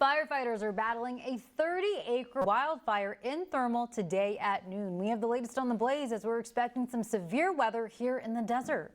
Firefighters are battling a 30-acre wildfire in Thermal today at noon. We have the latest on the blaze as we're expecting some severe weather here in the desert.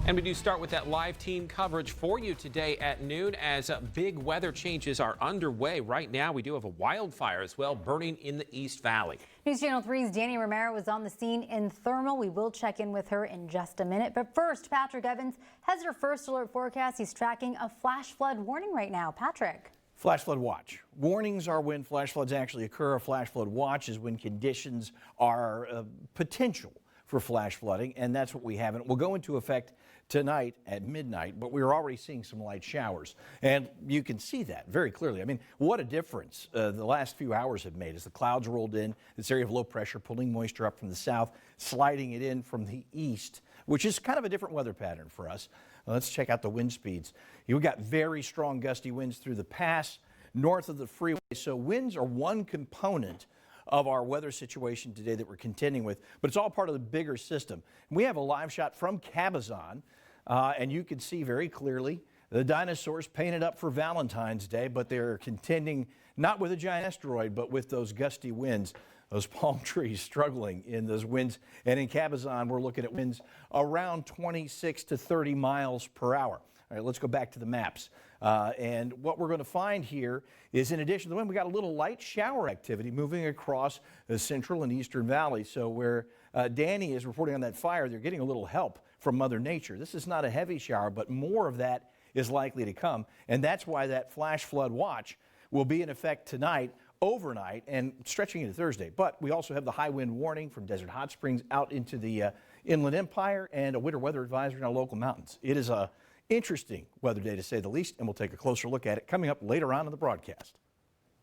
And we do start with that live team coverage for you today at noon as big weather changes are underway. Right now, we do have a wildfire as well burning in the East Valley. News Channel 3's Danny Romero was on the scene in Thermal. We will check in with her in just a minute. But first, Patrick Evans has your first alert forecast. He's tracking a flash flood warning right now. Patrick. Flash flood watch. Warnings are when flash floods actually occur. A flash flood watch is when conditions are potential for flash flooding, and that's what we have. And it will go into effect tonight at midnight, but we're already seeing some light showers. And you can see that very clearly. I mean, what a difference the last few hours have made as the clouds rolled in, this area of low pressure pulling moisture up from the south, sliding it in from the east, which is kind of a different weather pattern for us. Let's check out the wind speeds. You've got very strong gusty winds through the pass north of the freeway. So winds are one component of our weather situation today that we're contending with, but it's all part of the bigger system. We have a live shot from Cabazon, and you can see very clearly the dinosaurs painted up for Valentine's Day, but they're contending not with a giant asteroid, but with those gusty winds, those palm trees struggling in those winds. And in Cabazon, we're looking at winds around 26 to 30 miles per hour. All right, let's go back to the maps. And what we're going to find here is, in addition to the wind, we got a little light shower activity moving across the central and eastern valley. So where Danny is reporting on that fire, they're getting a little help from Mother Nature. This is not a heavy shower, but more of that is likely to come. And that's why that flash flood watch will be in effect tonight, overnight, and stretching into Thursday. But we also have the high wind warning from Desert Hot Springs out into the Inland Empire, and a winter weather advisory in our local mountains. It is a interesting weather day, to say the least, and we'll take a closer look at it coming up later on in the broadcast.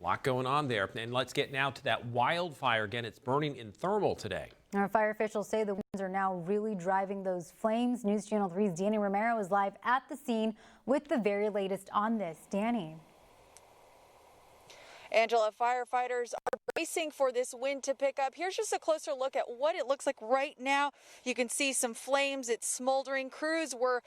A lot going on there. And let's get now to that wildfire again. It's burning in Thermal today. Our fire officials say the winds are now really driving those flames. News Channel 3's Danny Romero is live at the scene with the very latest on this. Danny. Angela, firefighters are bracing for this wind to pick up. Here's just a closer look at what it looks like right now. You can see some flames. It's smoldering. Crews were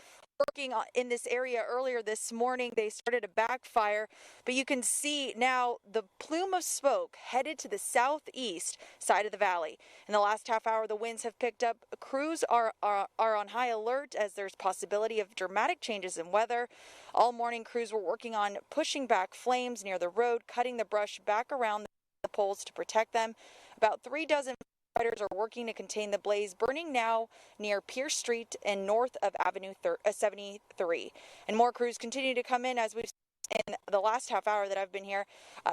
working in this area earlier this morning. They started a backfire, but you can see now the plume of smoke headed to the southeast side of the valley. In the last half hour, the winds have picked up. Crews are on high alert as there's possibility of dramatic changes in weather. All morning, crews were working on pushing back flames near the road, cutting the brush back around the poles to protect them. About 3 dozen firefighters are working to contain the blaze, burning now near Pierce Street and north of Avenue 73. And more crews continue to come in as we've in the last half hour that I've been here.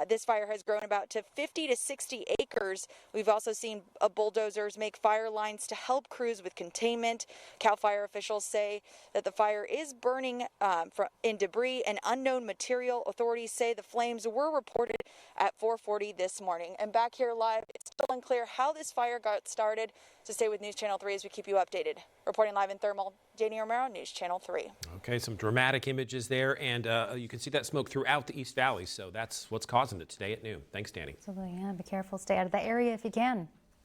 This fire has grown about to 50 to 60 acres. We've also seen bulldozers make fire lines to help crews with containment. CAL FIRE officials say that the fire is burning in debris and unknown material. Authorities say the flames were reported at 4:40 this morning. And back here live, it's still unclear how this fire got started. So stay with News Channel 3 as we keep you updated. Reporting live in Thermal, Danny Romero, News Channel 3. Okay, some dramatic images there, and you can see that smoke throughout the East Valley. So that's what's causing it today at noon. Thanks, Danny. Absolutely, yeah. Be careful. Stay out of the area if you can.